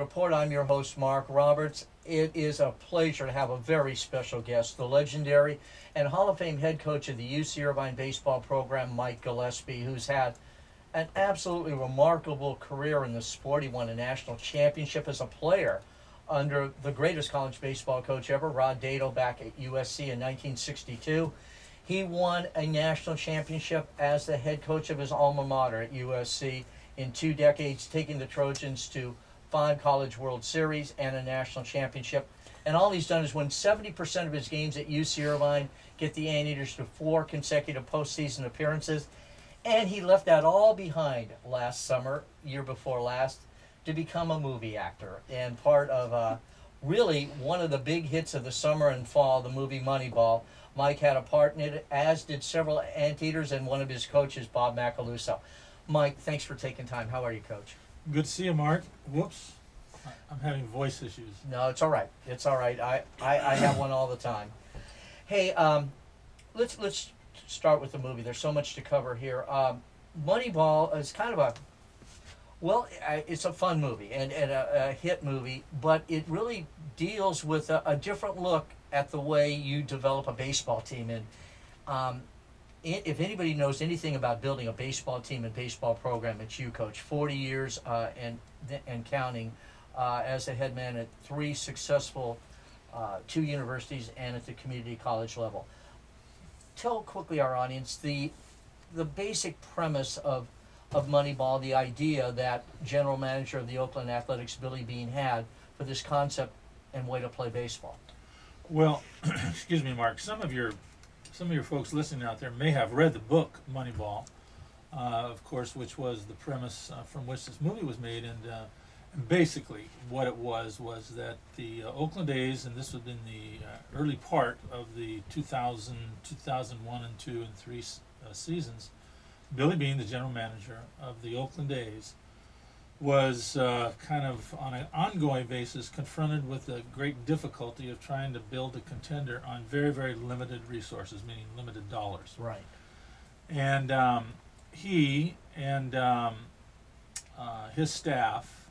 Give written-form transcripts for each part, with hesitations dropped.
Report. I'm your host, Mark Roberts. It is a pleasure to have a very special guest, the legendary and Hall of Fame head coach of the UC Irvine baseball program, Mike Gillespie, who's had an absolutely remarkable career in the sport. He won a national championship as a player under the greatest college baseball coach ever, Rod Dado, back at USC in 1962. He won a national championship as the head coach of his alma mater at USC in 2 decades, taking the Trojans to 5 College World Series and a national championship. And all he's done is win 70% of his games at UC Irvine, get the Anteaters to 4 consecutive postseason appearances. And he left that all behind last summer, year before last, to become a movie actor. And part of really one of the big hits of the summer and fall, the movie Moneyball. Mike had a part in it, as did several Anteaters and one of his coaches, Bob Macaluso. Mike, thanks for taking time. How are you, Coach? Good to see you, Mark. Whoops. I'm having voice issues. No, it's all right. It's all right. I have one all the time. Hey, let's start with the movie. There's so much to cover here. Moneyball is kind of it's a fun movie and a hit movie, but it really deals with a different look at the way you develop a baseball team. And if anybody knows anything about building a baseball team and baseball program, it's you, Coach. 40 years and counting as a head man at 3 successful 2 universities and at the community college level. Tell quickly our audience the basic premise of Moneyball, the idea that general manager of the Oakland Athletics, Billy Beane, had for this concept and way to play baseball. Well, excuse me, Mark. Some of your folks listening out there may have read the book Moneyball, of course, which was the premise from which this movie was made. And basically what it was that the Oakland A's, and this was in the early part of the 2000, 2001 and 2 and 3 seasons, Billy Beane, the general manager of the Oakland A's, was kind of on an ongoing basis confronted with the great difficulty of trying to build a contender on very, very limited resources, meaning limited dollars. Right. And he and his staff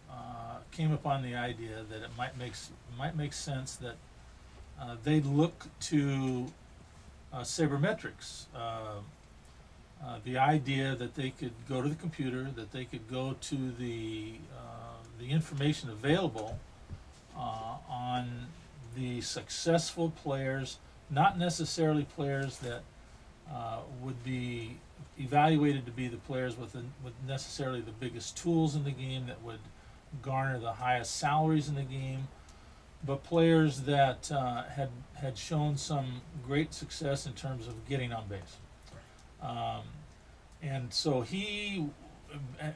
came upon the idea that it might make sense that they look to sabermetrics. The idea that they could go to the computer, that they could go to the information available on the successful players, not necessarily players that would be evaluated to be the players with necessarily the biggest tools in the game, that would garner the highest salaries in the game, but players that had shown some great success in terms of getting on base. And so he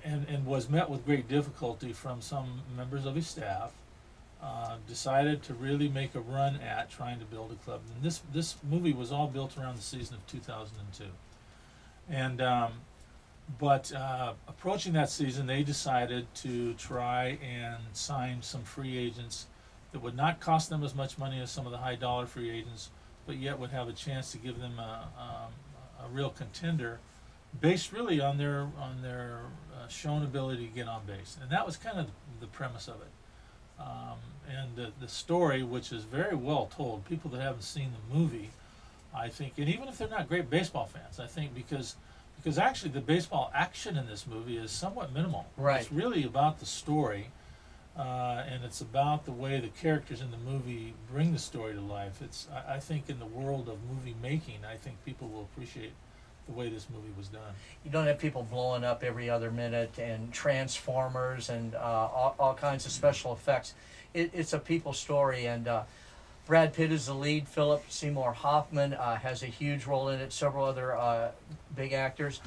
and was met with great difficulty from some members of his staff, decided to really make a run at trying to build a club. And this movie was all built around the season of 2002. And but approaching that season, they decided to try and sign some free agents that would not cost them as much money as some of the high dollar free agents, but yet would have a chance to give them a real contender, based really on their shown ability to get on base. And that was kind of the premise of it. And the story, which is very well told, people that haven't seen the movie, I think, and even if they're not great baseball fans, I think because actually the baseball action in this movie is somewhat minimal. Right. It's really about the story, and it's about the way the characters in the movie bring the story to life. I think in the world of movie making, I think people will appreciate the way this movie was done. You don't have people blowing up every other minute and Transformers and all kinds of special effects. It's a people story, and Brad Pitt is the lead. Philip Seymour Hoffman has a huge role in it, several other big actors.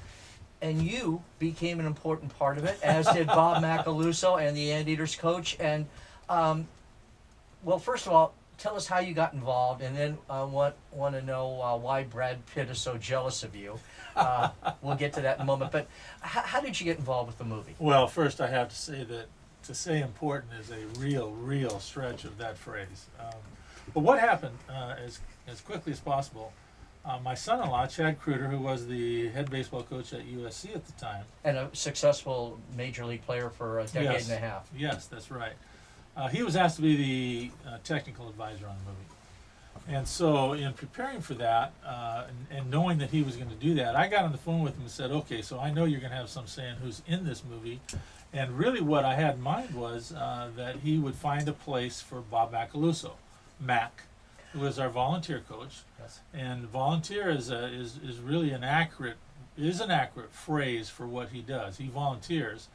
And you became an important part of it, as did Bob Macaluso and the Anteaters coach. And, well, first of all, tell us how you got involved, and then want to know why Brad Pitt is so jealous of you. We'll get to that in a moment. But how did you get involved with the movie? Well, first I have to say that to say important is a real stretch of that phrase. But what happened, as quickly as possible, my son-in-law, Chad Kruder, who was the head baseball coach at USC at the time. And a successful major league player for a decade and a half. Yes, that's right. He was asked to be the technical advisor on the movie. And so in preparing for that, and knowing that he was going to do that, I got on the phone with him and said, okay, so I know you're going to have some say in who's in this movie. And really what I had in mind was that he would find a place for Bob Macaluso, Mac, who is our volunteer coach. Yes. And volunteer is really an accurate phrase for what he does. He volunteers,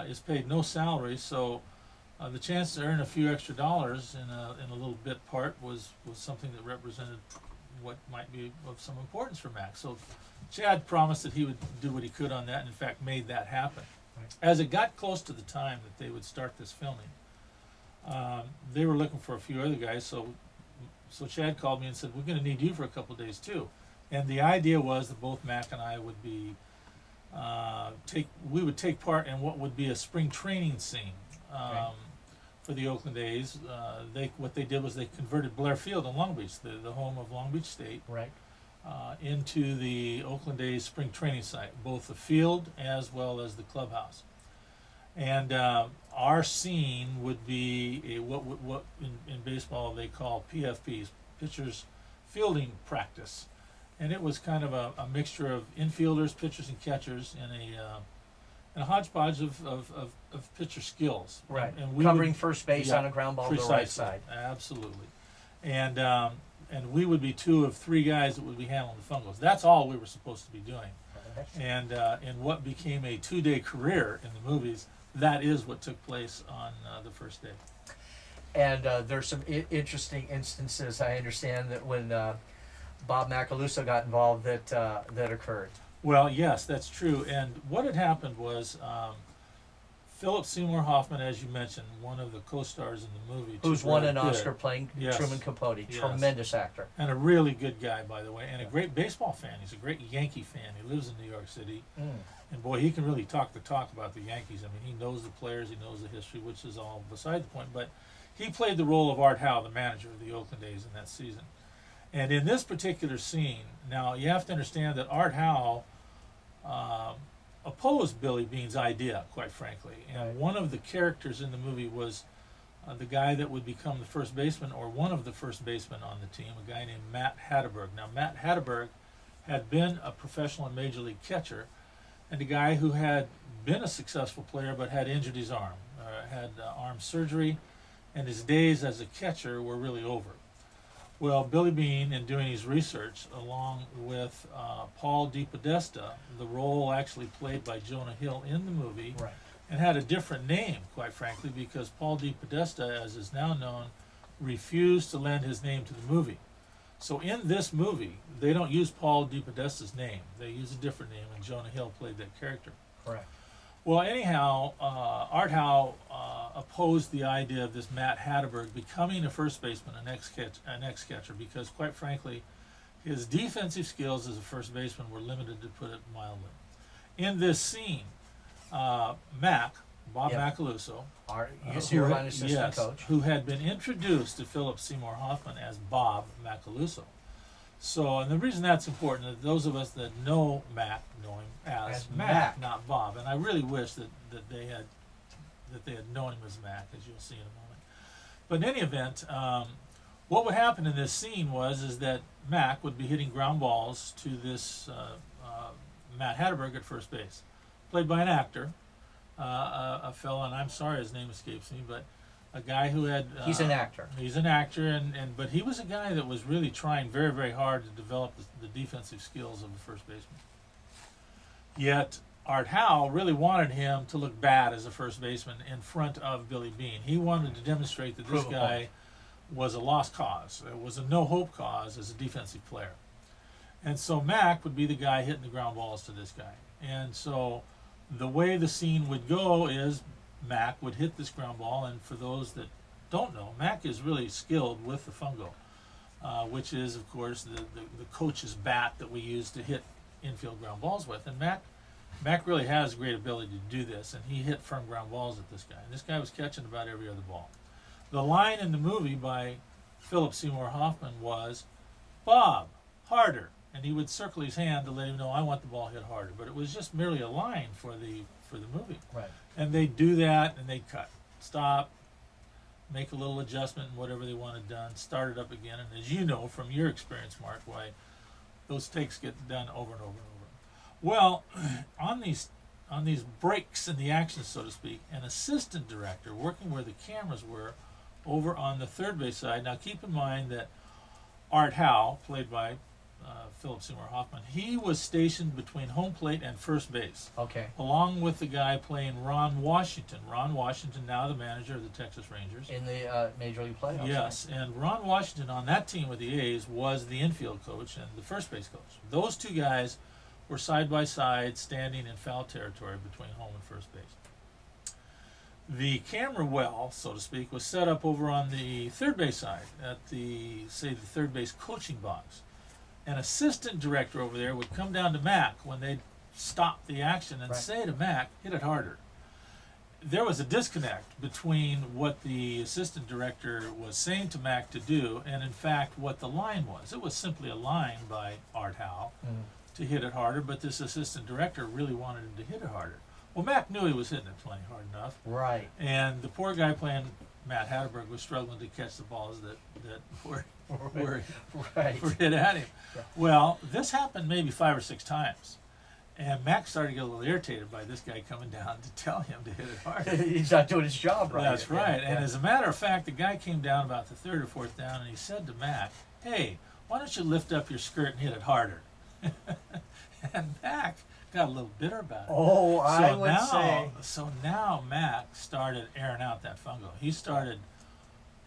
is paid no salary, so the chance to earn a few extra dollars in a little bit part was something that represented what might be of some importance for Mac. So Chad promised that he would do what he could on that, and in fact made that happen. Right. As it got close to the time that they would start this filming, they were looking for a few other guys, so Chad called me and said, we're going to need you for a couple of days too. And the idea was that both Mac and I would be we would take part in what would be a spring training scene. Okay. For the Oakland A's, what they did was they converted Blair Field in Long Beach, the home of Long Beach State, Right. into the Oakland A's spring training site, both the field as well as the clubhouse. And our scene would be what in baseball they call PFPs, pitchers fielding practice, and it was kind of a mixture of infielders, pitchers, and catchers in a hodgepodge of pitcher skills. Right. And we Covering would, first base on a ground ball to the right side. Absolutely. And we would be 2 of 3 guys that would be handling the fungos. That's all we were supposed to be doing. And in what became a 2-day career in the movies, that is what took place on the first day. And there's some interesting instances, I understand, that when Bob Macaluso got involved that occurred. Well, yes, that's true. And what had happened was Philip Seymour Hoffman, as you mentioned, one of the co-stars in the movie. Who's won an Oscar playing Yes. Truman Capote. Yes. Tremendous actor. And a really good guy, by the way, and a great baseball fan. He's a great Yankee fan. He lives in New York City. And boy, he can really talk the talk about the Yankees. I mean, he knows the players, he knows the history, which is all beside the point. But he played the role of Art Howe, the manager of the Oakland A's in that season. And in this particular scene, now you have to understand that Art Howe opposed Billy Beane's idea, quite frankly. And one of the characters in the movie was the guy that would become the first baseman, or one of the first basemen on the team, a guy named Matt Hatterberg. Now, Matt Hatterberg had been a professional and major league catcher, and a guy who had been a successful player but had injured his arm, had arm surgery, and his days as a catcher were really over. Well, Billy Beane, in doing his research, along with Paul DePodesta, the role actually played by Jonah Hill in the movie, Right. and had a different name, quite frankly, because Paul DePodesta, as is now known, refused to lend his name to the movie. So in this movie, they don't use Paul DePodesta's name. They use a different name, and Jonah Hill played that character. Correct. Well, anyhow, Art Howe opposed the idea of this Matt Hatterberg becoming a first baseman, an ex-catcher, because quite frankly, his defensive skills as a first baseman were limited, to put it mildly. In this scene, Bob Macaluso, Irvine assistant coach, who had been introduced to Philip Seymour Hoffman as Bob Macaluso. So, and the reason that's important is those of us that know Mac know him as Mac, not Bob. And I really wish that they had known him as Mac, as you'll see in a moment. But in any event, what would happen in this scene is that Mac would be hitting ground balls to this Matt Hatterberg at first base, played by an actor, a fellow, and I'm sorry his name escapes me, but a guy who had... he's an actor. He's an actor, but he was a guy that was really trying very, very hard to develop the defensive skills of a first baseman. Yet Art Howe really wanted him to look bad as a first baseman in front of Billy Beane. He wanted to demonstrate that this guy was a lost cause. It was a no-hope cause as a defensive player. And so Mac would be the guy hitting the ground balls to this guy. And so the way the scene would go is Mac would hit this ground ball, and for those that don't know, Mac is really skilled with the fungo, which is, of course, the coach's bat that we use to hit infield ground balls with. And Mac really has great ability to do this, and he hit firm ground balls at this guy. And this guy was catching about every other ball. The line in the movie by Philip Seymour Hoffman was, "Bob, harder," and he would circle his hand to let him know, "I want the ball hit harder." But it was just merely a line for the movie. Right. And they'd do that, and they'd cut, stop, make a little adjustment in whatever they wanted done, start it up again. And as you know from your experience, Mark, why those takes get done over and over and over. Well, on these breaks in the action, so to speak, an assistant director working where the cameras were over on the third base side. Now keep in mind that Art Howe, played by Philip Seymour Hoffman, he was stationed between home plate and first base. Okay. Along with the guy playing Ron Washington. Ron Washington, now the manager of the Texas Rangers. In the Major League playoffs. Yes, right? and Ron Washington on that team with the A's was the infield coach and the first base coach. Those two guys were side by side, standing in foul territory between home and first base. The camera well, so to speak, was set up over on the third base side at the third base coaching box. An assistant director over there would come down to Mac when they'd stop the action and say to Mac, hit it harder. There was a disconnect between what the assistant director was saying to Mac to do and, in fact, what the line was. It was simply a line by Art Howe to hit it harder, but this assistant director really wanted him to hit it harder. Well, Mac knew he was hitting it plenty hard enough. Right. And the poor guy playing Matt Hatterberg was struggling to catch the balls that were hit at him. Yeah. Well, this happened maybe 5 or 6 times. And Mac started to get a little irritated by this guy coming down to tell him to hit it harder. He's not doing his job right. That's right. Yeah. And as a matter of fact, the guy came down about the 3rd or 4th down, and he said to Mac, hey, why don't you lift up your skirt and hit it harder? And Mac got a little bitter about it. Oh, I would say. So now Mac started airing out that fungo. He started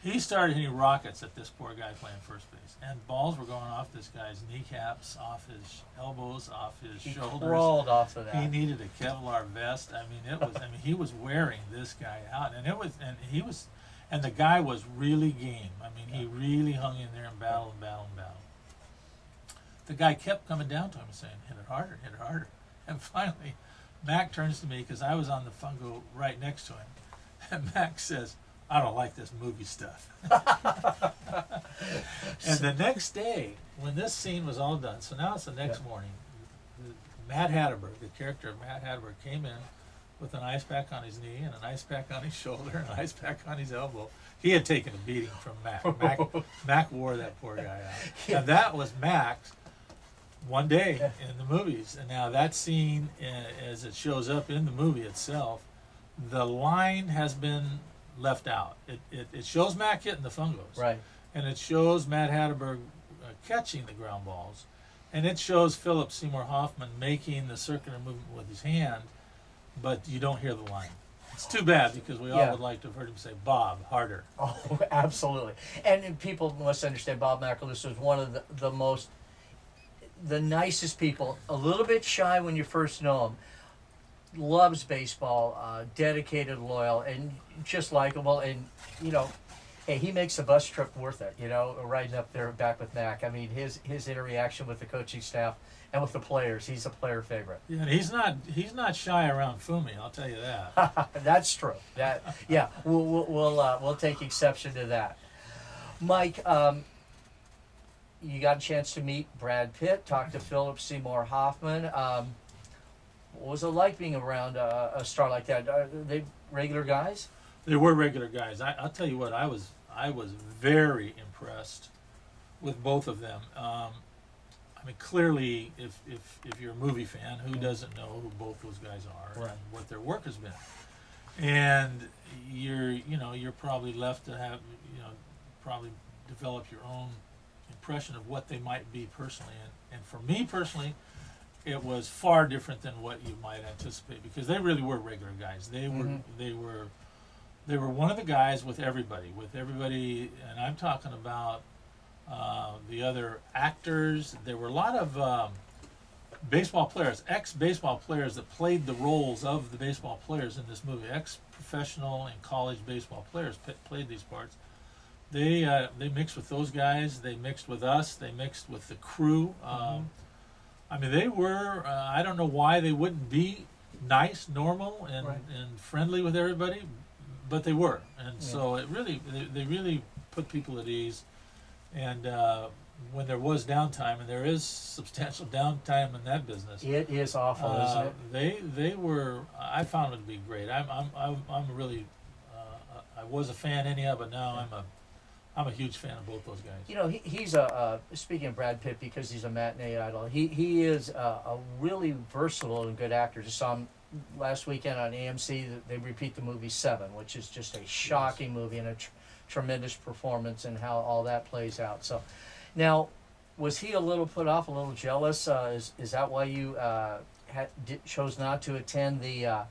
hitting rockets at this poor guy playing first base. And balls were going off this guy's kneecaps, off his elbows, off his shoulders. He crawled off of that. He needed a Kevlar vest. He was wearing this guy out. And the guy was really game. He really hung in there and battled. The guy kept coming down to him and saying, hit it harder. And finally, Mac turns to me, because I was on the fungo right next to him, and Mac says, I don't like this movie stuff. And the next day, when this scene was all done, so now it's the next morning, Matt Hatterberg, the character of Matt Hatterberg, came in with an ice pack on his knee and an ice pack on his shoulder and an ice pack on his elbow. He had taken a beating from Mac. Mac wore that poor guy out. And that was Mac's one day in the movies. And now that scene, as it shows up in the movie itself, the line has been left out. It shows Mac hitting the fungos. Right. And it shows Matt Hatterberg catching the ground balls. And it shows Philip Seymour Hoffman making the circular movement with his hand, but you don't hear the line. It's too bad, because we all would like to have heard him say, Bob, harder. Oh, absolutely. And people must understand Bob Macaluso was one of the nicest people, a little bit shy when you first know him, loves baseball, dedicated, loyal, and just likable. And, hey, he makes the bus trip worth it, riding up there back with Mac. His interaction with the coaching staff and with the players, he's a player favorite. Yeah, and he's not shy around Fumi, I'll tell you that. That's true. We'll take exception to that. Mike, you got a chance to meet Brad Pitt, talk to Philip Seymour Hoffman. What was it like being around a star like that? Are they regular guys? They were regular guys. I'll tell you what, I was very impressed with both of them. Clearly, if you're a movie fan, who doesn't know who both those guys are and what their work has been? And you're probably left to have probably develop your own impression of what they might be personally. And for me personally, it was far different than what you might anticipate, because they really were regular guys. They were one of the guys with everybody, and I'm talking about the other actors. There were a lot of baseball players, ex-baseball players that played the roles of the baseball players in this movie. Ex-professional and college baseball players played these parts. They mixed with those guys. They mixed with us. They mixed with the crew. They were. I don't know why they wouldn't be nice, normal, and friendly with everybody, but they were. And so they really put people at ease. And when there was downtime, and there is substantial downtime in that business, it is awful, isn't it? They were. I found them to be great. I'm really I was a fan anyhow, but now I'm a huge fan of both those guys. You know, he's speaking of Brad Pitt, because he's a matinee idol, he is a really versatile and good actor. Just saw him last weekend on AMC. They repeat the movie Seven, which is just a shocking movie and a tremendous performance, and how all that plays out. So now, was he a little put off, a little jealous? Is that why you chose not to attend the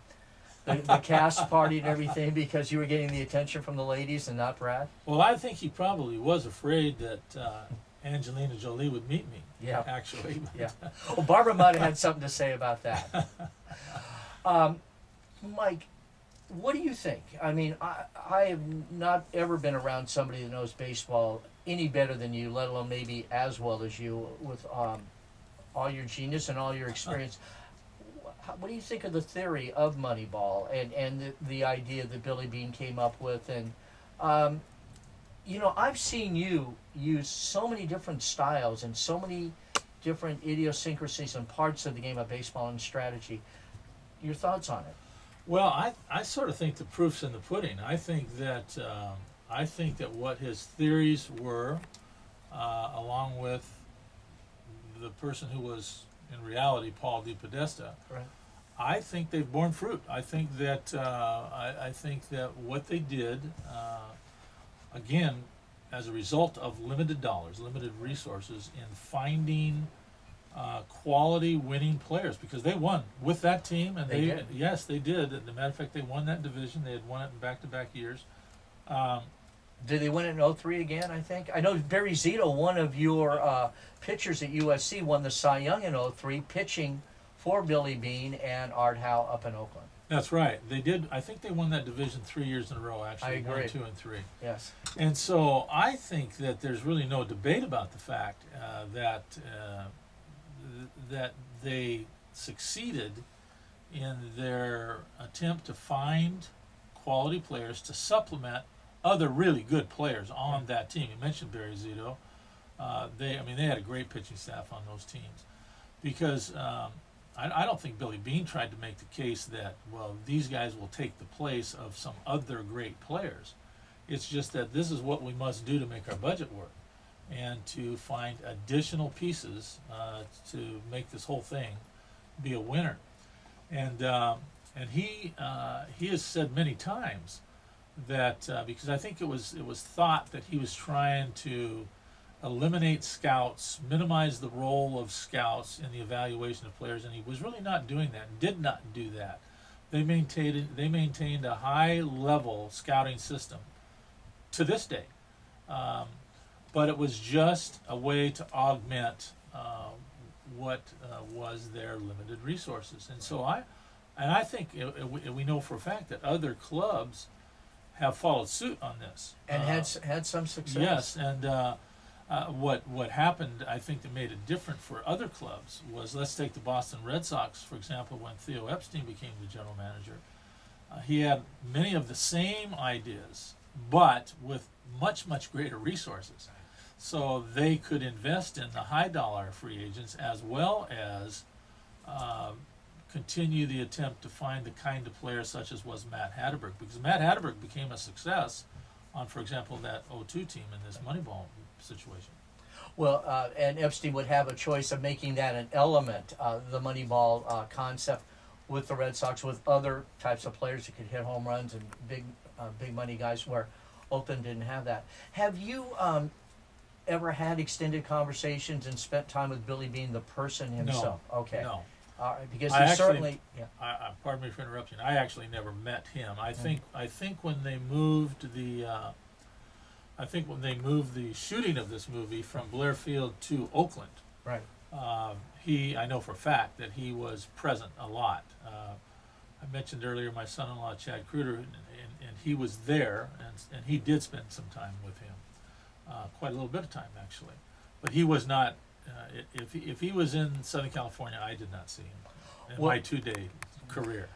cast party and everything, because you were getting the attention from the ladies and not Brad? Well, I think he probably was afraid that Angelina Jolie would meet me. Yeah, actually. Yeah. Well, Barbara might have had something to say about that. Mike, what do you think? I mean, I have not ever been around somebody that knows baseball any better than you, let alone maybe as well as you, with all your genius and all your experience. What do you think of the theory of Moneyball and the idea that Billy Beane came up with? And, you know, I've seen you use so many different styles and so many different idiosyncrasies and parts of the game of baseball and strategy. Your thoughts on it? Well, I sort of think the proof's in the pudding. I think that what his theories were, along with the person who was in reality Paul DePodesta, right, I think they've borne fruit. I think that what they did, again, as a result of limited dollars, limited resources, in finding quality winning players, because they won with that team, and they did. Yes, they did. As a matter of fact, they won that division. They had won it in back-to-back years. Did they win it in 03 again, I think? I know Barry Zito, one of your pitchers at USC, won the Cy Young in 03, pitching for Billy Beane and Art Howe up in Oakland. That's right. They did. I think they won that division 3 years in a row, actually. I agree. 1, 2, and 3. Yes. And so I think that there's really no debate about the fact that they succeeded in their attempt to find quality players to supplement other really good players on that team. You mentioned Barry Zito. They had a great pitching staff on those teams, because I don't think Billy Beane tried to make the case that, well, these guys will take the place of some other great players. It's just that this is what we must do to make our budget work, and to find additional pieces to make this whole thing be a winner. And he has said many times that because I think it was thought that he was trying to eliminate scouts, minimize the role of scouts in the evaluation of players, and he was really not doing that, and did not do that. They maintained a high level scouting system to this day, but it was just a way to augment what was their limited resources. And so I think we know for a fact that other clubs have followed suit on this and had some success. Yes, and what happened, I think, that made it different for other clubs was, let's take the Boston Red Sox, for example. When Theo Epstein became the general manager, he had many of the same ideas, but with much, much greater resources. So they could invest in the high-dollar free agents, as well as continue the attempt to find the kind of player such as was Matt Hatterberg, because Matt Hatterberg became a success on, for example, that 02 team in this Moneyball situation. Well, and Epstein would have a choice of making that an element, the Moneyball concept, with the Red Sox, with other types of players that could hit home runs and big money guys, where Oakland didn't have that. Have you ever had extended conversations and spent time with Billy Beane, the person himself? No. Okay. No. Because he certainly. Yeah. Pardon me for interrupting. I actually never met him. I think when they moved the shooting of this movie from Blair Field to Oakland, right. I know for a fact that he was present a lot. I mentioned earlier my son-in-law Chad Kruder, and he was there, and he did spend some time with him, quite a little bit of time actually. But he was not. If he was in Southern California, I did not see him in my 2-day career.